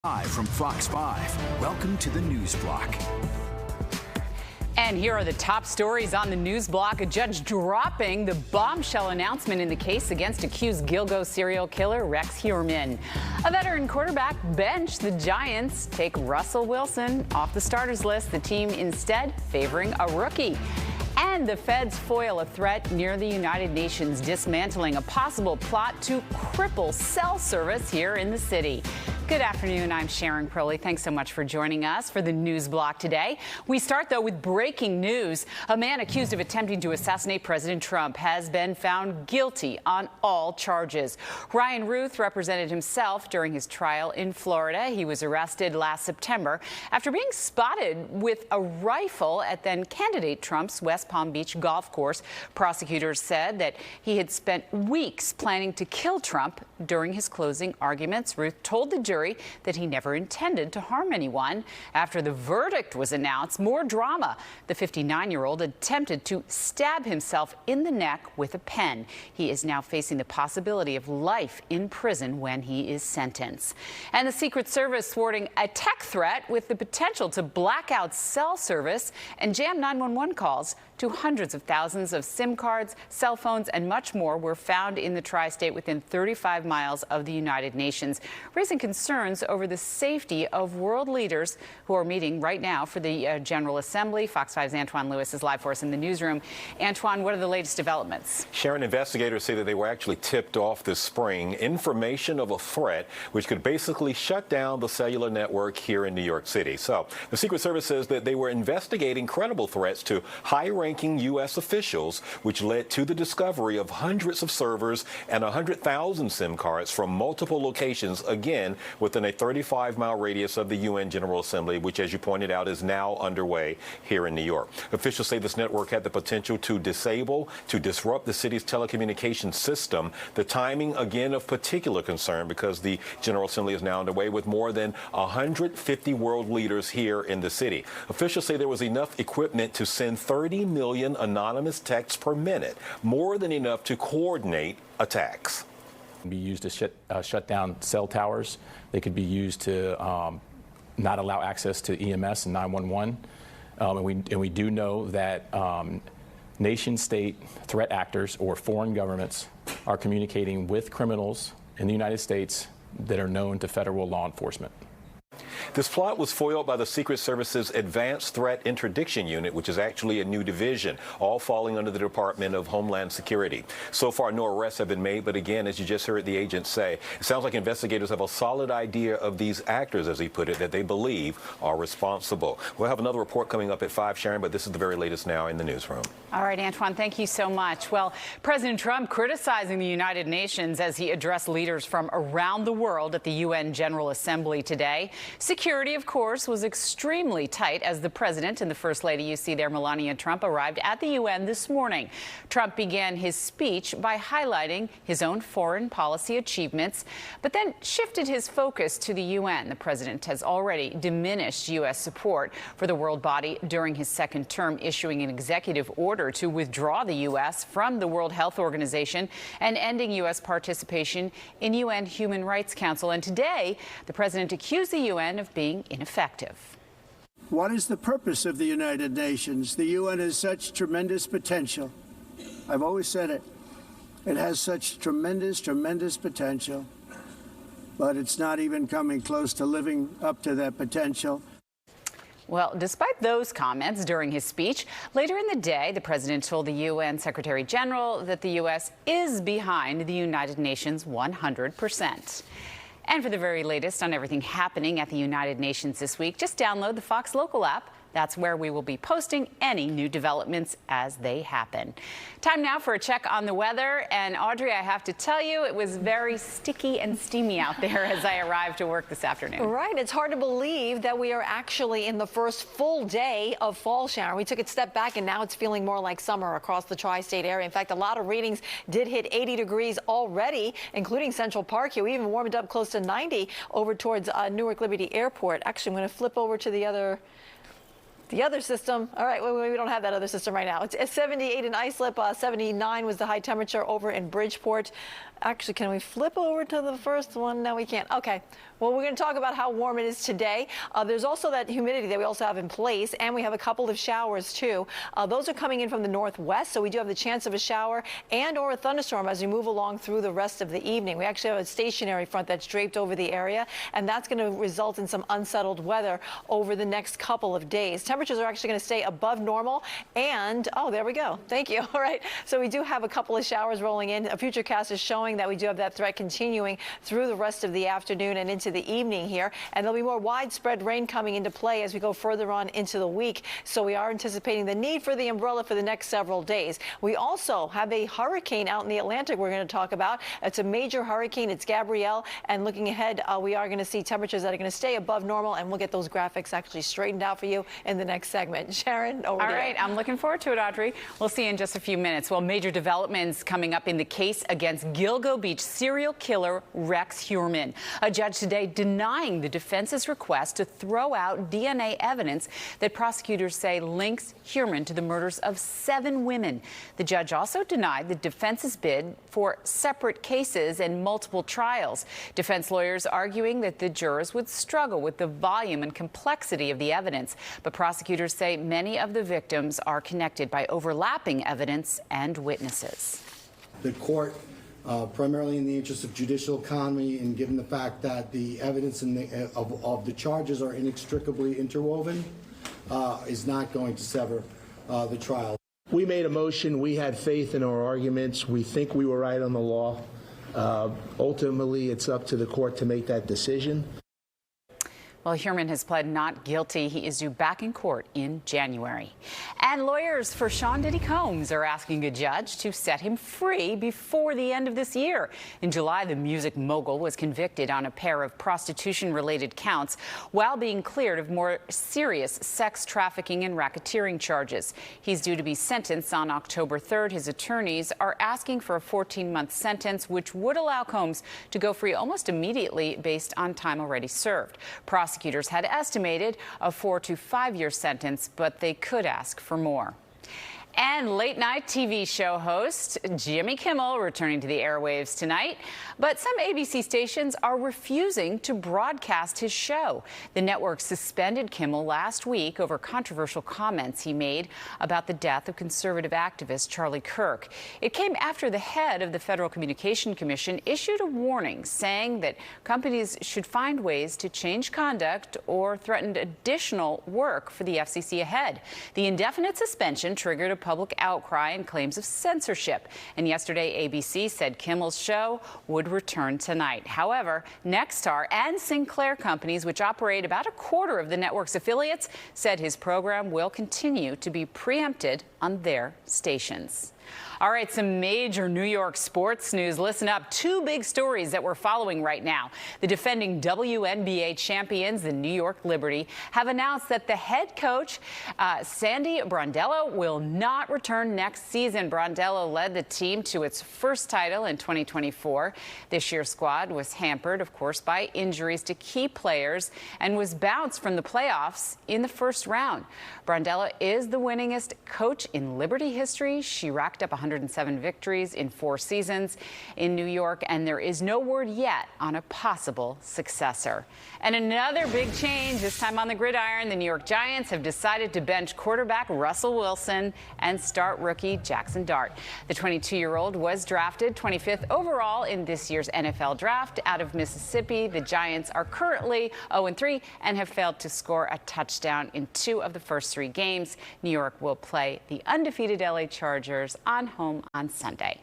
Live from Fox 5, welcome to the News Block. And here are the top stories on the news block. A judge dropping the bombshell announcement in the case against accused Gilgo serial killer Rex Heuermann. A veteran quarterback bench. The Giants take Russell Wilson off the starters list. The team instead favoring a rookie. And the feds foil a threat near the United Nations, dismantling a possible plot to cripple cell service here in the city. Good afternoon. I'm Sharon Crowley. Thanks so much for joining us for the News Block today. We start, though, with breaking news. A man accused of attempting to assassinate President Trump has been found guilty on all charges. Ryan Ruth represented himself during his trial in Florida. He was arrested last September after being spotted with a rifle at then-candidate Trump's West Palm Beach golf course. Prosecutors said that he had spent weeks planning to kill Trump during his closing arguments. Ruth told the jury that he never intended to harm anyone. After the verdict was announced, more drama. The 59-year-old attempted to stab himself in the neck with a pen. He is now facing the possibility of life in prison when he is sentenced. And the Secret Service thwarting a tech threat with the potential to black out cell service and jam 911 calls. To hundreds of thousands of SIM cards, cell phones, and much more were found in the tri-state within 35 miles of the United Nations, raising concerns over the safety of world leaders who are meeting right now for the General Assembly. Fox 5's Antoine Lewis is live for us in the newsroom. Antoine, what are the latest developments? Sharon, investigators say that they were actually tipped off this spring information of a threat which could basically shut down the cellular network here in New York City. So the Secret Service says that they were investigating credible threats to high-ranking U.S. officials, which led to the discovery of hundreds of servers and 100,000 SIM cards from multiple locations, again, within a 35-mile radius of the UN General Assembly, which, as you pointed out, is now underway here in New York. Officials say this network had the potential to disrupt the city's telecommunications system. The timing, again, of particular concern because the General Assembly is now underway with more than 150 world leaders here in the city. Officials say there was enough equipment to send 30 million anonymous texts per minute, more than enough to coordinate attacks. Be used to shut down cell towers. They could be used to not allow access to EMS and 911. And we do know that nation-state threat actors or foreign governments are communicating with criminals in the United States that are known to federal law enforcement. This plot was foiled by the Secret Service's Advanced Threat Interdiction Unit, which is actually a new division, all falling under the Department of Homeland Security. So far, no arrests have been made, but again, as you just heard the agent say, it sounds like investigators have a solid idea of these actors, as he put it, that they believe are responsible. We'll have another report coming up at 5, Sharon, but this is the very latest now in the newsroom. All right, Antoine, thank you so much. Well, President Trump criticizing the United Nations as he addressed leaders from around the world at the UN General Assembly today. Security, of course, was extremely tight as the president and the first lady, you see there, Melania Trump, arrived at the UN this morning. Trump began his speech by highlighting his own foreign policy achievements, but then shifted his focus to the UN. The president has already diminished U.S. support for the world body during his second term, issuing an executive order to withdraw the U.S. from the World Health Organization and ending U.S. participation in UN Human Rights Council. And today, the president accused the UN of being ineffective. What is the purpose of the United Nations? The UN has such tremendous potential. I've always said it. It has such tremendous, tremendous potential, but it's not even coming close to living up to that potential. Well, despite those comments during his speech, later in the day, the president told the UN Secretary General that the U.S. is behind the United Nations 100%. And for the very latest on everything happening at the United Nations this week, just download the Fox Local app. That's where we will be posting any new developments as they happen. Time now for a check on the weather. And Audrey, I have to tell you, it was very sticky and steamy out there as I arrived to work this afternoon. Right. It's hard to believe that we are actually in the first full day of fall shower. We took a step back and now it's feeling more like summer across the tri-state area. In fact, a lot of readings did hit 80 degrees already, including Central Park here. We even warmed up close to 90 over towards Newark Liberty Airport. Actually, I'm going to flip over to the other The other system, all right, we don't have that other system right now. It's 78 in Islip, 79 was the high temperature over in Bridgeport. Actually, can we flip over to the first one? No, we can't. Okay. Well, we're going to talk about how warm it is today. There's also that humidity that we also have in place, and we have a couple of showers, too. Those are coming in from the northwest, so we do have the chance of a shower and or a thunderstorm as we move along through the rest of the evening. We actually have a stationary front that's draped over the area, and that's going to result in some unsettled weather over the next couple of days. Temperatures are actually going to stay above normal, and, oh, there we go. Thank you. All right. So we do have a couple of showers rolling in. A futurecast is showing that we do have that threat continuing through the rest of the afternoon and into the evening here, and there'll be more widespread rain coming into play as we go further on into the week. So we are anticipating the need for the umbrella for the next several days. We also have a hurricane out in the Atlantic we're going to talk about. It's a major hurricane. It's Gabrielle, and looking ahead, we are going to see temperatures that are going to stay above normal, and we'll get those graphics actually straightened out for you in the next segment. Sharon, over to you. All right, I'm looking forward to it, Audrey. We'll see you in just a few minutes. Well, major developments coming up in the case against Gilgo Beach serial killer Rex Heuermann. A judge today denying the defense's request to throw out DNA evidence that prosecutors say links Heuermann to the murders of 7 women. The judge also denied the defense's bid for separate cases and multiple trials. Defense lawyers arguing that the jurors would struggle with the volume and complexity of the evidence, but prosecutors say many of the victims are connected by overlapping evidence and witnesses. The court, primarily in the interest of judicial economy and given the fact that the evidence of the charges are inextricably interwoven, is not going to sever the trial. We made a motion. We had faith in our arguments. We think we were right on the law. Ultimately, it's up to the court to make that decision. Well, Heuermann has pled not guilty. He is due back in court in January. And lawyers for Diddy Combs are asking a judge to set him free before the end of this year. In July, the music mogul was convicted on a pair of prostitution-related counts while being cleared of more serious sex trafficking and racketeering charges. He's due to be sentenced on October 3rd. His attorneys are asking for a 14-month sentence, which would allow Combs to go free almost immediately based on time already served. Prosecutors had estimated a 4 to 5 year sentence, but they could ask for more. And late-night TV show host Jimmy Kimmel returning to the airwaves tonight. But some ABC stations are refusing to broadcast his show. The network suspended Kimmel last week over controversial comments he made about the death of conservative activist Charlie Kirk. It came after the head of the Federal Communication Commission issued a warning saying that companies should find ways to change conduct or threatened additional work for the FCC ahead. The indefinite suspension triggered a public outcry and claims of censorship. And yesterday, ABC said Kimmel's show would return tonight. However, Nexstar and Sinclair companies, which operate about a quarter of the network's affiliates, said his program will continue to be preempted on their stations. All right, some major New York sports news. Listen up. 2 big stories that we're following right now. The defending WNBA champions, the New York Liberty, have announced that the head coach, Sandy Brondello, will not return next season. Brondello led the team to its first title in 2024. This year's squad was hampered, of course, by injuries to key players and was bounced from the playoffs in the first round. Brondello is the winningest coach in Liberty history. She racked up 107 victories in 4 seasons in New York, and there is no word yet on a possible successor. And another big change, this time on the gridiron. The New York Giants have decided to bench quarterback Russell Wilson and start rookie Jackson Dart. The 22-year-old was drafted 25th overall in this year's NFL draft out of Mississippi. The Giants are currently 0-3 and have failed to score a touchdown in 2 of the first 3 games. New York will play the undefeated LA Chargers on home on Sunday.